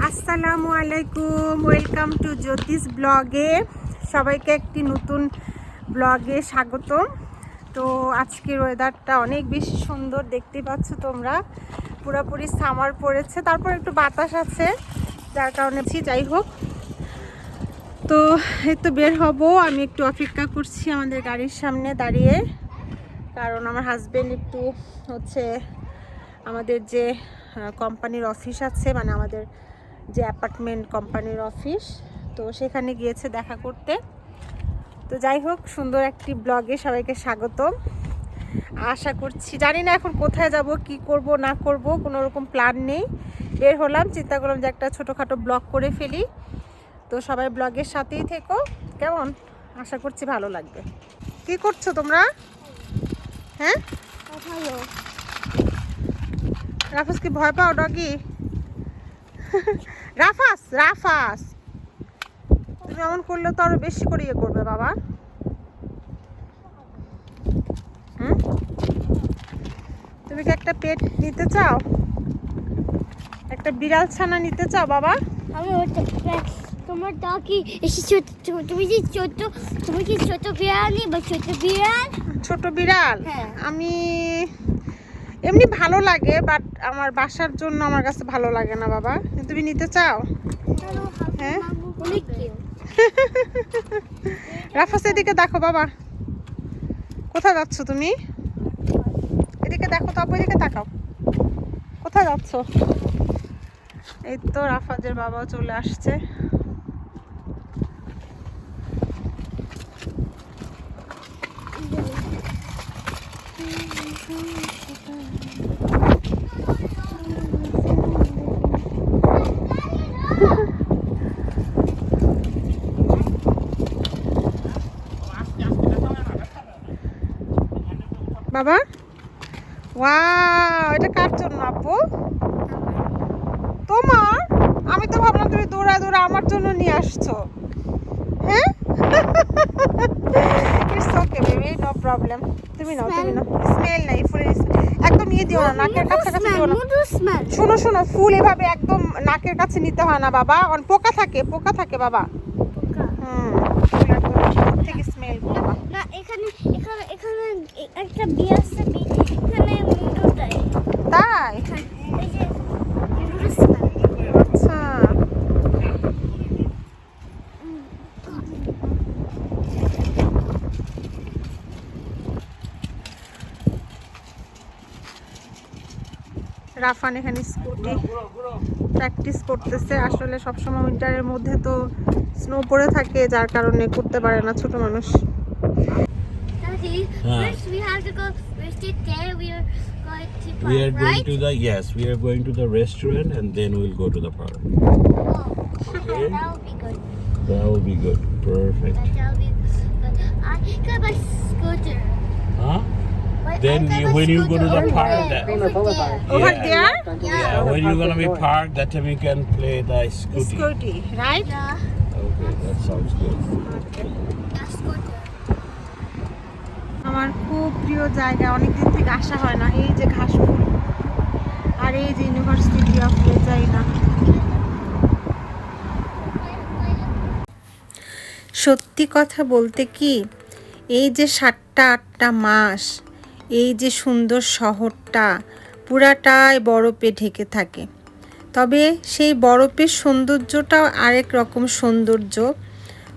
আসসালামু আলাইকুম, welcome to জ্যোতিষ ব্লগে। সবাইকে একটি নতুন ব্লগে স্বাগতম। তো আজকের ওয়েদারটা অনেক বেশি সুন্দর, দেখতে পাচ্ছ তোমরা, পুরোপুরি সামার পড়েছে, তারপর একটু বাতাস আছে যার কারণে যাই হোক। তো এই তো বের হব, আমি একটু অপেক্ষা করছি আমাদের গাড়ির সামনে দাঁড়িয়ে, কারণ আমার হাজবেন্ড একটু আমাদের যে কোম্পানির অফিস আছে, মানে আমাদের যে অ্যাপার্টমেন্ট কোম্পানির অফিস, তো সেখানে গিয়েছে দেখা করতে। তো যাই হোক, সুন্দর একটি ব্লগে সবাইকে স্বাগতম। আশা করছি, জানি না এখন কোথায় যাব, কি করব না করব, কোনো রকম প্ল্যান নেই। বের হলাম, চিন্তা করলাম যে একটা ছোটোখাটো ব্লগ করে ফেলি। তো সবাই ব্লগের সাথেই থেকো, কেমন? আশা করছি ভালো লাগবে। কি করছো তোমরা? হ্যাঁ, রাফাস কি ভয় পাও ডগি? রাফাস রাফাস তুমি এমন করলে তো আরো বেশি করে ইয়ে করবে বাবা। তুমি কি একটা পেট নিতে চাও? একটা বিড়াল ছানা নিতে চাও বাবা? তোমার ডগি এসে তুমি কি ছোট বিড়াল নিবে? ছোট বিড়াল? হ্যাঁ। আমি এমনি ভালো লাগে, বাট আমার বাসার জন্য আমার কাছে ভালো লাগে না বাবা। তুমি নিতে চাও? হ্যাঁ। রাফাস এদিকে দেখো বাবা, কোথায় যাচ্ছ তুমি? এদিকে দেখো তো, এদিকে তাকাও, কোথায় যাচ্ছ? এই তো রাফাজের বাবাও চলে আসছে। বাবা, ওয়াও, এটা কার জন্য আপু? তোমার? আমি তো ভাবলাম তুমি দৌড়া দৌড়া আমার জন্য নিয়ে আসছো। হ্যাঁ, it's okay baby, no problem. তুমি নাও, তুমি নাও। স্মেল নাই, ফুলের একদম ইয়ে দিও না, নাকের কাছে দিও না। শোনো শোনো, ফুল এভাবে একদম নাকের কাছে নিতে হয় না বাবা, অন পোকা থাকে বাবা। থেকে স্মেল করবা না। এখানে এখানে এখানে একটা বি আছে, এখানে মুন্ডুটাই তাই। এই যে স্মেল। আচ্ছা, রাফান এখানে স্কুটি প্র্যাকটিস করতেছে। আসলে সবসময় উইন্টারের মধ্যে তো স্নো পড়ে থাকে, যার কারণে করতে পারে না ছোট মানুষ। Daddy, first we have to go. We sit there. We are going to park, We are going right? to the we are going to the restaurant and then we'll go to the park. Oh, okay, that will be good. That will be good. Perfect. That will be good. I got my scooter. Huh? But Then I got my when you go to scooter the over park, there, that- over there. Over Yeah. there? Yeah, when you're gonna be parked, that time you can play the scooty. Scooty, right? Yeah, Okay, that sounds good. the scooter. আমার খুব প্রিয় জায়গা, অনেকদিন থেকে আসা হয় না। এই যে ঘাসফুল আর এই যে ইউনিভার্সিটি অফ রেজাইনা। সত্যি কথা বলতে কি, এই যে 7-8টা মাস এই যে সুন্দর শহরটা পুরাটাই বরফে ঢেকে থাকে। তবে সেই বরফের সৌন্দর্যটাও আরেক রকম সৌন্দর্য।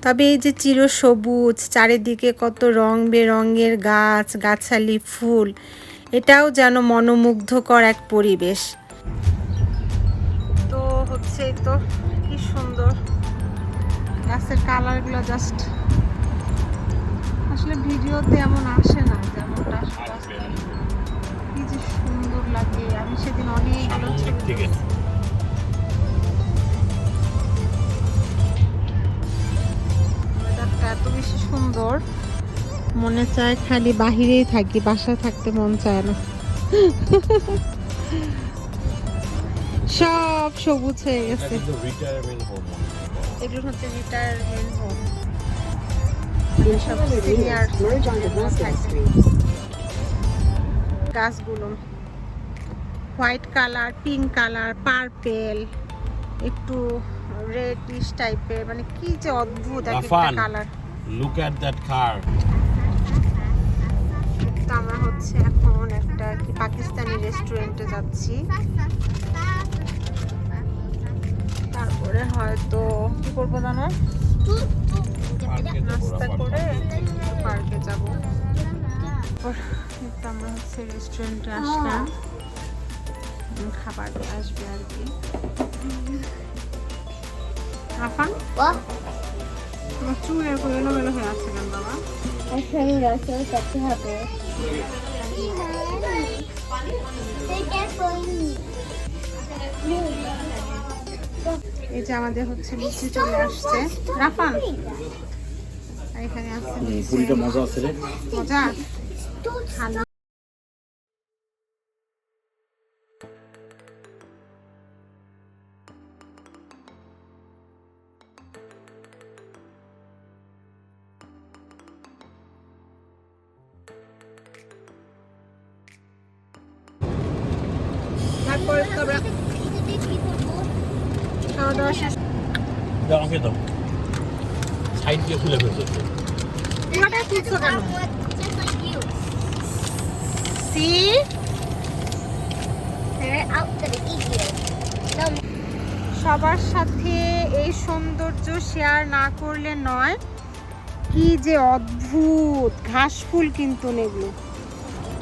তবে এই যে চিরসবুজ, চারিদিকে কত রং বেরঙের গাছ গাছালি, ফুল, এটাও যেন মনোমুগ্ধকর এক পরিবেশ। তো তো কি সুন্দর গাছের কালারগুলো, জাস্ট আসলে ভিডিওতে এমন আসে না যেমনটা আসলে কি যে সুন্দর লাগে। আমি সেদিন অনেকগুলো ছবি তুলেছি। ওয়েদারটা এত বেশি সুন্দর, মনে চায় খালি বাহিরেই থাকি, বাসায় থাকতে মন চায় না। সব সবুজ হয়ে গেছে। That is the retirement home. এগুলো হচ্ছে রিটায়ারমেন্ট হোম, সব সিনিয়র গাছগুলো white colour, pink colour, purple, একটু রেডিশ টাইপের, মানে কি যে অদ্ভুত একটা Rafan. Colour. Look at that car. তো আমরা হচ্ছে এখন একটা কি পাকিস্তানি রেস্টুরেন্টে যাচ্ছি, তারপরে হয়তো কি করবো জানো, নাস্তা করে পার্কে যাবো। তো আমরা হচ্ছে রেস্টুরেন্টে আসলাম, খাবার আসবে আর কি। আফান, What? তোমার চুল এরকম এলোমেলো হয়ে আছে কেন বাবা? I'm trying to show that to have it. They get for me. এই যে আমাদের হচ্ছে লুচি চলে আসছে। রাফান, আর এখানে আছে পুরিটা মজা আছে রে। মজা ভালো। তারপরে তো আমরা খাওয়া দাওয়া শেষ। দাও আমাকে দাও। সাইড দিয়ে খুলে ফেলছো। পুরোটা তুলছো কেন? Just like you. See They're out to eat you. No. সবার সাথে এই সৌন্দর্য শেয়ার না করলে নয়। কি যে অদ্ভুত ঘাস ফুল, কিন্তু এগুলো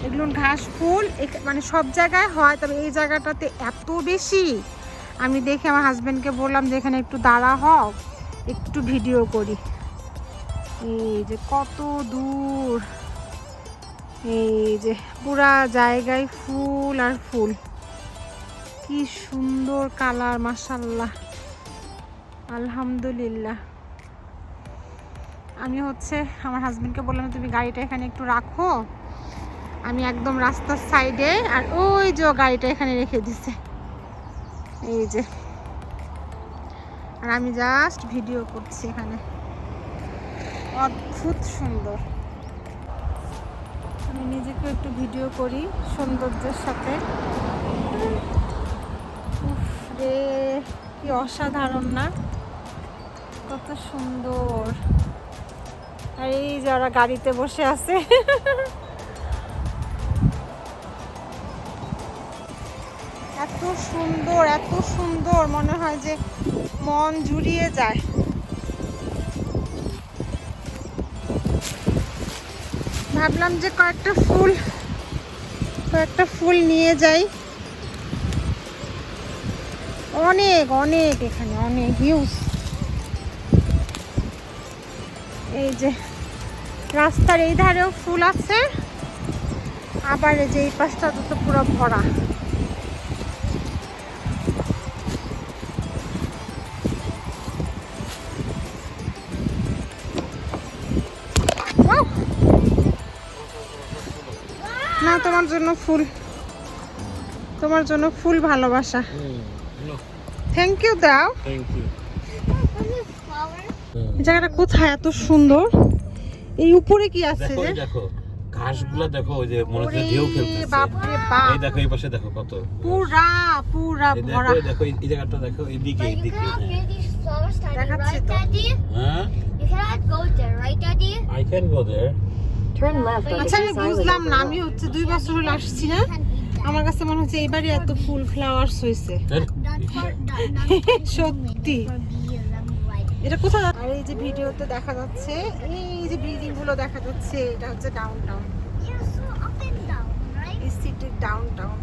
এগুলো ঘাস ফুল মানে সব জায়গায় হয়, তবে এই জায়গাটাতে এত বেশি। আমি দেখে আমার হাজবেন্ডকে বললাম যে এখানে একটু দাঁড়া হও, একটু ভিডিও করি। এই যে কত দূর, এই যে পুরা জায়গায় ফুল আর ফুল, কি সুন্দর কালার, মাশাআল্লাহ, আলহামদুলিল্লাহ। আমি হচ্ছে আমার হাজবেন্ডকে বললাম তুমি গাড়িটা এখানে একটু রাখো, আমি একদম রাস্তার সাইডে, আর ওই যে গাড়িটা এখানে রেখে দিছে, এই যে, আর আমি জাস্ট ভিডিও করছি এখানে। অদ্ভুত সুন্দর। আমি নিজেকে একটু ভিডিও করি সৌন্দর্যের সাথে। উফ রে, কি অসাধারণ না, কত সুন্দর। আর এই যারা গাড়িতে বসে আছে, এত সুন্দর, এত সুন্দর, মনে হয় যে মন জুড়িয়ে যায়। ভাবলাম যে কয়েকটা ফুল নিয়ে যাই। অনেক অনেক এখানে অনেক হিউজ। এই যে রাস্তার এই ধারেও ফুল আছে, আবার এই যে এই পাশটা তো পুরো ভরা। না, তোমার জন্য ফুল, তোমার জন্য ফুল, ভালোবাসা। থ্যাংক ইউ দাও। Thank you. এই জায়গাটা কোথায় এত সুন্দর? এই উপরে কি আছে দেখো যে? দেখো ঘাসগুলো দেখো, ওই যে মনে হচ্ছে ঢেউ খেলতেছে। বাপ রে বাপ, এই দেখো এই পাশে দেখো কত পুরা পুরা এই ভরা। দেখো দেখো এই জায়গাটা দেখো, এইদিকে But you এইদিকে। cannot hear these flowers starting, দেখাচ্ছি right, তো। Daddy? হ্যাঁ, You cannot go there, right, Daddy? I can go there. Turn left on আচ্ছা, the আমি side of বুঝলাম the না, road. আমি হচ্ছে 2 বছর হলো আসছি না, Can't eat that. আমার কাছে মনে হচ্ছে এবারে এত ফুল ফ্লাওয়ার্স হয়েছে। Then Not for not সত্যি। for bees and like. এটা কোথায়? আর এই যে ভিডিওতে দেখা যাচ্ছে, এই যে বিল্ডিং গুলো দেখা যাচ্ছে, এটা হচ্ছে downtown, You're so up and down, right? এই সিটির ডাউনটাউন।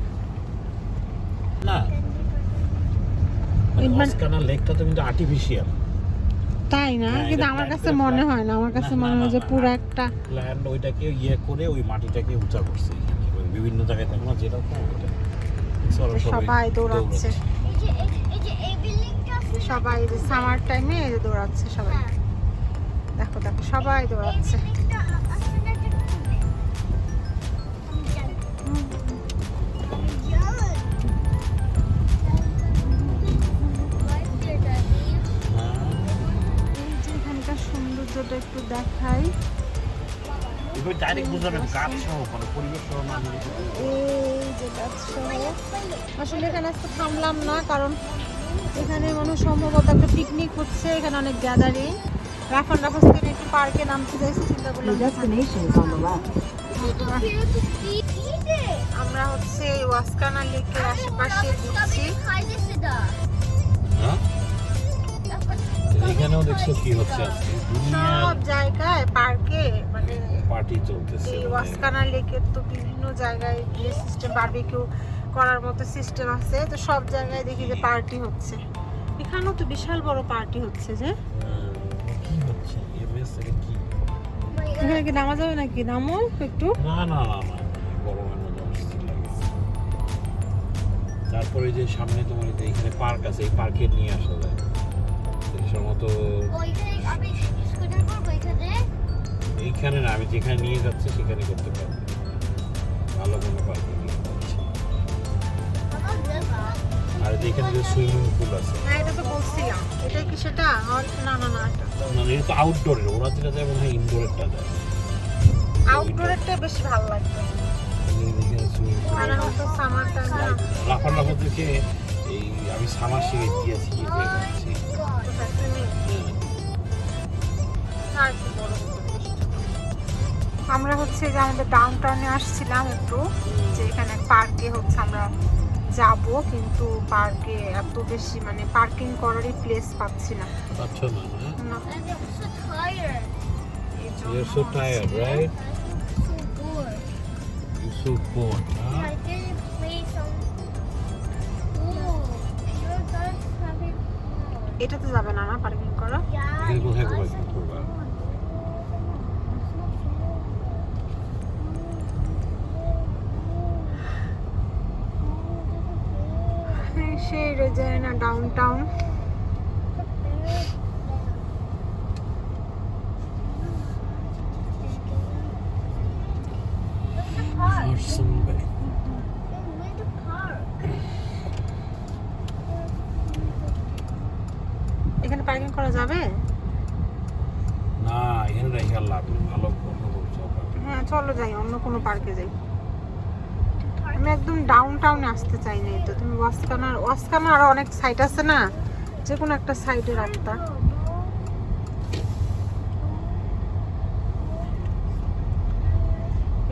না, মানে মানে- অস্কানা লেকটা তো কিন্তু আর্টিফিশিয়াল তাই না? হ্যাঁ, কিন্তু এটা আমার plan কাছে করে মনে plan- হয় না, আমার কাছে না, মনে না, হয় যে না, পুরো না। একটা ল্যান্ড ওইটাকে করে ওই মাটিটাকে উঁচা করছে এখানে। ওই বিভিন্ন জায়গায় দেখো না যেরকম ওটা। চলো সবাই দৌড়াচ্ছে, এই বিল্ডিংটা সবাই যে সামার টাইমে এই যে দৌড়াচ্ছে সবাই। দেখো দেখো সবাই দৌড়াচ্ছে। বিল্ডিংটা আসলে এই যে এখানকার সৌন্দর্যটা একটু দেখাই। এবার ডাইরেক্ট বুঝাবেন গাছ সহ কোনো পরিবেশ সহ না। এই যে গাছ সহ। আসলে এখানে আজকে থামলাম না, কারণ এখানে মনে হয় সম্ভবত একটা পিকনিক হচ্ছে, এখানে অনেক গ্যাদারিং। রাফান রাফাসকে একটু পার্কে নামতে যাইছি, চিন্তা করলাম Here to see it. আমরা হচ্ছে ওয়াসকানা লেকের আশেপাশে ঘুরছি। হ্যাঁ এখানেও দেখছো কি হচ্ছে আজকে দুনিয়ার সব জায়গায় পার্কে মানে পার্টি চলতেছে এই মানে ওয়াসকানা লেকের তো বিভিন্ন জায়গায় গ্রিল সিস্টেম, বারবিকিউ করার মতো সিস্টেম আছে, তো সব জায়গায় দেখি যে পার্টি হচ্ছে। এখানেও তো বিশাল বড় পার্টি হচ্ছে যে। কি হচ্ছে এমএস থেকে কি এখানে কি নামা যাবে নাকি? নামো একটু। না না না না গরমের মধ্যে অস্থির লাগে। তারপরে যে সামনে তোমার এই যে এখানে পার্ক আছে, এই পার্কে নিয়ে আসা যায় সম্ভবত। এইখানে না, আমি যেখানে নিয়ে যাচ্ছি সেখানে করতে পারবো, ভালো কোনো পার্কে নিয়ে যাচ্ছি। আর এখানে যে সুইমিং পুল আছে, হ্যাঁ এটা তো বলছিলাম, এটাই কি সেটা? না না না, এটা মানে এটা তো আউটডোরের, ওরা যেটা যায় মনে হয় ইনডোরেরটা যায়। আউটডোরেরটা বেশি ভালো লাগবে, এখানে সুইমিং পুল কারণ তো সামার টাইম না। লাফার লাফার থেকে এই আমি সামার শিখে গিয়েছি যাচ্ছি। আর কি বলবো, আমরা হচ্ছে যে আমাদের ডাউন টাউনে আসছিলাম একটু, যে এখানে পার্কে হচ্ছে আমরা যাব, কিন্তু পার্কে এত বেশি মানে পার্কিং করারই প্লেস পাচ্ছি না। আচ্ছা না না না, এই জন্য You're so tired, হচ্ছে- right? You're so bored, huh? এটাতে যাবে না না পার্কিং করা? এখানে কোথায় পার্কিং করবা? সেই রেজাইনা ডাউন টাউন। Hudson Bay. এখানে পার্কিং করা যাবে? না এখানে রেখে লাভ নেই, ভালো অন্য কোনো পার্কে। হ্যাঁ চলো যাই, অন্য কোনো পার্কে যাই। আমি একদম ডাউন টাউনে আসতে চাই না, তো তুমি ওয়াসকানার আরো অনেক সাইট আছে না, যে কোনো একটা সাইডে রাখতা।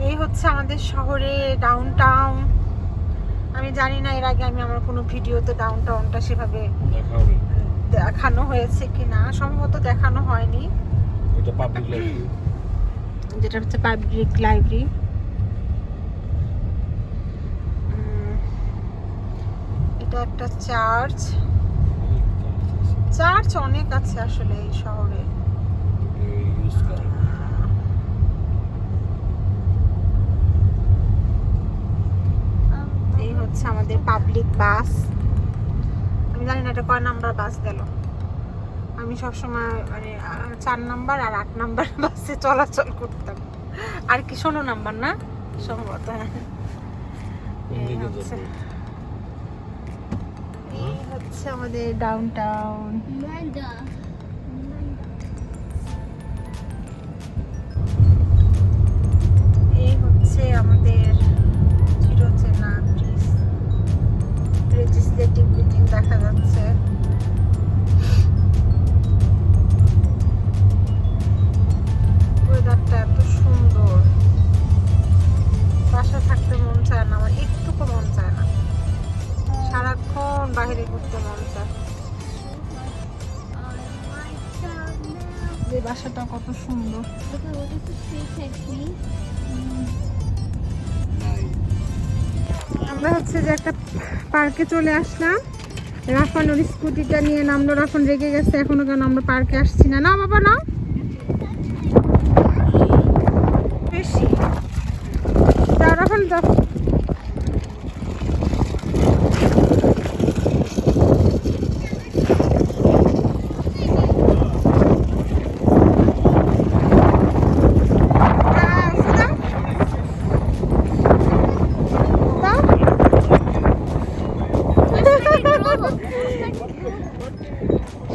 এই হচ্ছে আমাদের শহরে ডাউন টাউন। আমি জানি না এর আগে আমি আমার কোনো ভিডিওতে ডাউন টাউনটা সেভাবে দেখা হবে। দেখানো হয়েছে কিনা, সম্ভবত দেখানো হয়নি। এটা পাবলিক লাইব্রেরি। যেটা হচ্ছে পাবলিক লাইব্রেরি। এটা একটা চার্চ অনেক আছে আসলে এই শহরে। ইউজ করে এই হচ্ছে আমাদের পাবলিক বাস। আমি জানি না এটা কয় নাম্বার বাস গেল। আমি সবসময় মানে 4 নাম্বার আর 8 নাম্বার বাসে চলাচল করতাম, আর কি 16 নাম্বার না সম্ভবত। এই হচ্ছে আমাদের ডাউন টাউন। এই হচ্ছে আমাদের চিরচেনা ব্রিজ, লেজিসলেটিভ বিল্ডিং দেখা যাচ্ছে। ওয়েদারটা এত সুন্দর, বাসা থাকতে মন চায় না আমার, একটুকু মন চায় না, সারাক্ষণ বাইরে ঘুরতে মন চায়। যে বাসাটা কত সুন্দর। আমরা হচ্ছে যে একটা পার্কে চলে আসলাম, রাফান ওর স্কুটিটা নিয়ে নামলো, রাফান রেগে গেছে এখনো কেন আমরা পার্কে আসছি না। না বাবা না, বেশি যাও রাফান যাও।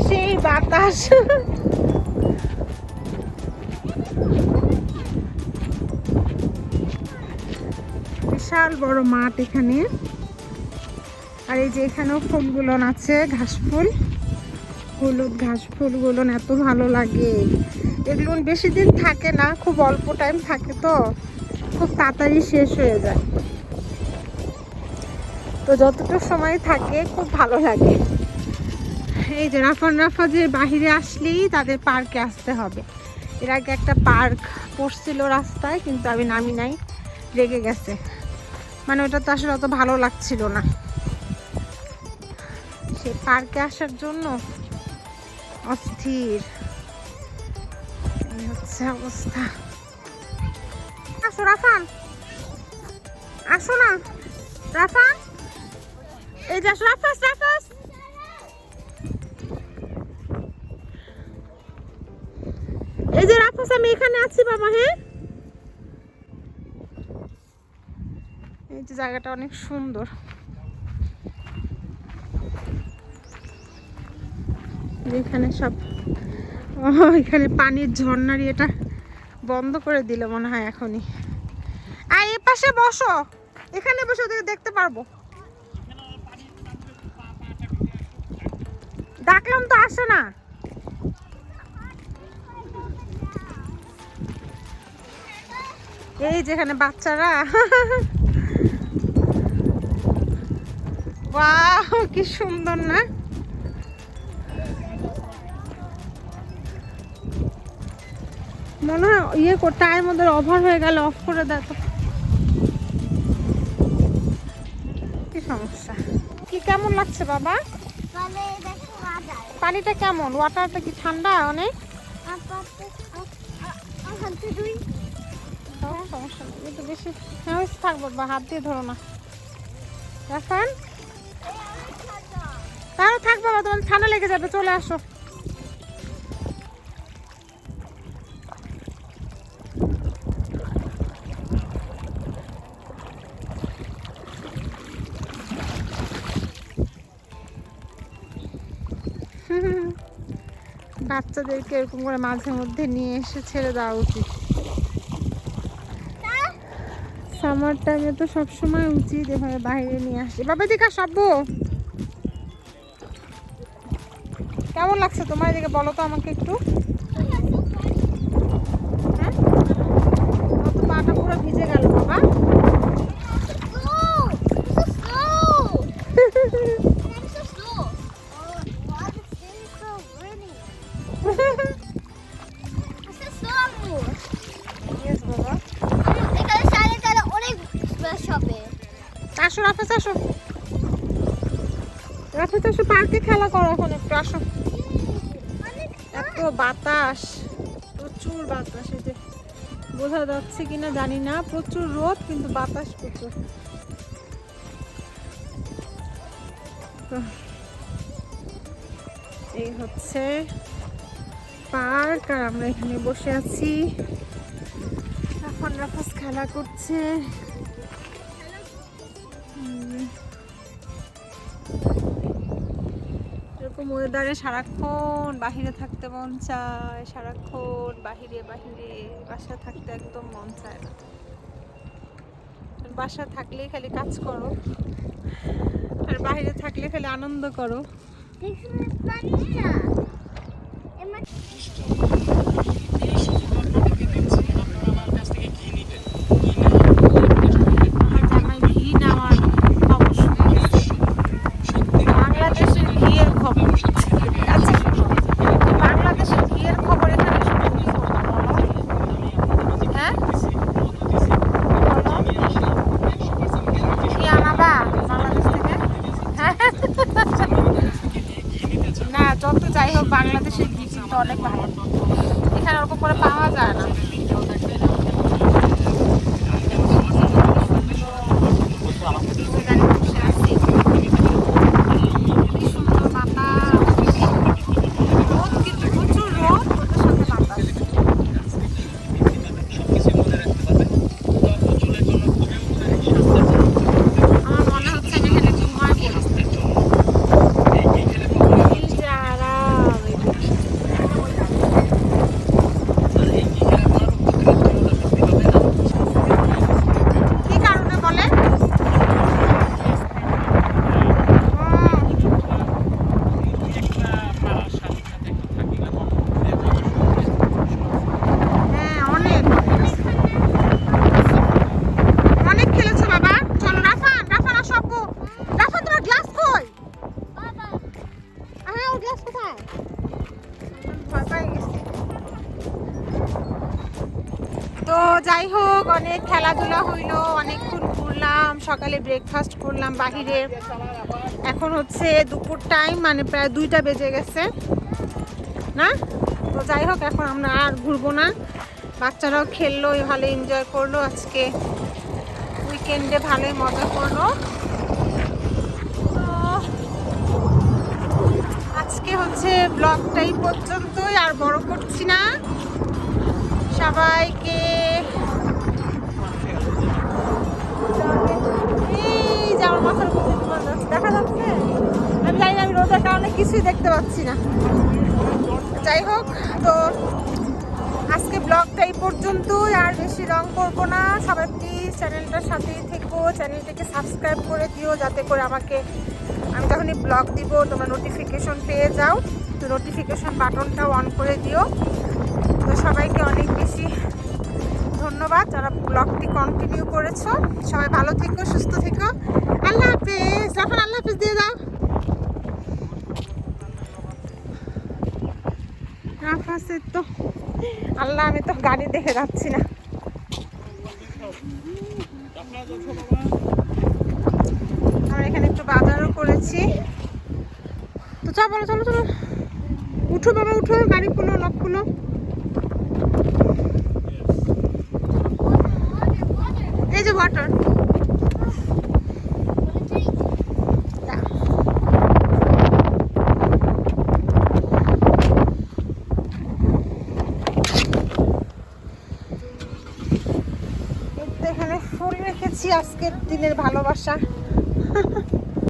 সেই বাতাস, বিশাল বড় মাঠ এখানে। আর এই যে এখানেও ফুলগুলো আছে, ঘাস ফুল, হলুদ ঘাস ফুলগুলো এত ভালো লাগে। এগুলো বেশি দিন থাকে না, খুব অল্প টাইম থাকে, তো খুব তাড়াতাড়ি শেষ হয়ে যায়। তো যতটুকু সময় থাকে খুব ভালো লাগে। এই যে রাফা যে বাহিরে আসলেই তাদের পার্কে আসতে হবে। এর আগে একটা পার্ক পড়ছিল রাস্তায়, কিন্তু আমি নামি নাই, রেগে গেছে। মানে ওটা তো আসলে অত ভালো লাগছিল না, সে পার্কে আসার জন্য অস্থির। এই হচ্ছে অবস্থা। আসো রাফান, আসো না রাফান, এই যে আসো রাফাস। এই যে রাফাস, আমি এখানে আছি বাবা। হ্যাঁ, এই যে জায়গাটা অনেক সুন্দর। এখানে সব এখানে পানির ঝর্ণার এটা বন্ধ করে দিলে মনে হয় এখনই। আর এ পাশে বসো, এখানে বসে ওদেরকে দেখতে পারবো। ডাকলাম তো আসো না। এই যেখানে বাচ্চারা, বাহ কি সুন্দর না? মনে হয় ইয়ে টাইম ওদের ওভার হয়ে গেল, অফ করে দেখো। কি সমস্যা? কি কেমন লাগছে বাবা? পানিটা কেমন? ওয়াটারটা কি ঠান্ডা অনেক? সমস্যা নেই, একটু বেশি থাকবো বা হাত দিয়ে ধরো না এখন। তাও থাকবো, তোমার ঠান্ডা লেগে যাবে, চলে আসো। বাচ্চাদেরকে এরকম করে মাঝে মধ্যে নিয়ে এসে ছেড়ে দেওয়া উচিত। সামার টাইমে তো সবসময় উচিত এভাবে বাইরে নিয়ে আসি। বাবা দিকা সব্বু কেমন লাগছে তোমার? এদিকে বলো তো আমাকে একটু। হ্যাঁ, তো পাটা পুরো ভিজে গেল বাবা। আসো রাফেজ, আসো রাফেজ, আসো পার্কে খেলা করো এখন একটু, আসো। এত বাতাস, প্রচুর বাতাস, এই যে বোঝা যাচ্ছে কিনা জানি না, প্রচুর রোদ কিন্তু বাতাস প্রচুর। এই হচ্ছে পার্ক, আর আমরা এখানে বসে আছি। এখন রাফাজ খেলা করছে। এরকম ওয়েদারে সারাক্ষণ বাহিরে থাকতে মন চায়, সারাক্ষণ বাহিরে বাসা থাকতে একদম মন চায় না। বাসা থাকলেই খালি কাজ করো, আর বাহিরে থাকলে খালি আনন্দ করো। না যত যাই হোক, বাংলাদেশের ঘি কিন্তু অনেক ভালো, এখানে ওরকম করে পাওয়া যায় না। হ্যাঁ ভয় পেয়ে গেছি। তো যাই হোক, অনেক খেলাধুলা হইলো, অনেকক্ষণ ঘুরলাম, সকালে ব্রেকফাস্ট করলাম বাহিরে। এখন হচ্ছে দুপুর টাইম, মানে প্রায় 2টা বেজে গেছে না। তো যাই হোক, এখন আমরা আর ঘুরবো না। বাচ্চারাও খেললো, ভালো এনজয় করলো, আজকে উইকেন্ডে ভালোই মজা করলো। তো আজকে হচ্ছে ব্লগটাই পর্যন্তই, আর বড় করছি না। সবাইকে এই যে আমার মাথার উপর দেখা যাচ্ছে, আমি জানি না, আমি রোদের কারণে কিছুই দেখতে পাচ্ছি না। যাই হোক, তো আজকে ব্লগটা এই পর্যন্তই, আর বেশি রং করবো না। সবাই প্লিজ চ্যানেলটার সাথেই থেকো, চ্যানেলটাকে সাবস্ক্রাইব করে দিও, যাতে করে আমি যখনই ব্লগ দিব তোমরা নোটিফিকেশন পেয়ে যাও। তো নোটিফিকেশন বাটনটাও অন করে দিও। তো সবাইকে অনেক বেশি ধন্যবাদ যারা ব্লগটি কন্টিনিউ করেছো। সবাই ভালো থেকো, সুস্থ থেকো। আল্লাহ হাফেজ। যখন আল্লাহ হাফেজ দিয়ে দাও। তো আল্লাহ, আমি তো গাড়ি দেখে যাচ্ছি না। আমরা এখানে একটু বাজারও করেছি। তো চলো চলো চলো, উঠো বাবা, উঠো, গাড়ি খুলো, লক খুলো। এই যে ওয়াটার। এখানে ফুল রেখেছি, আজকের দিনের ভালোবাসা।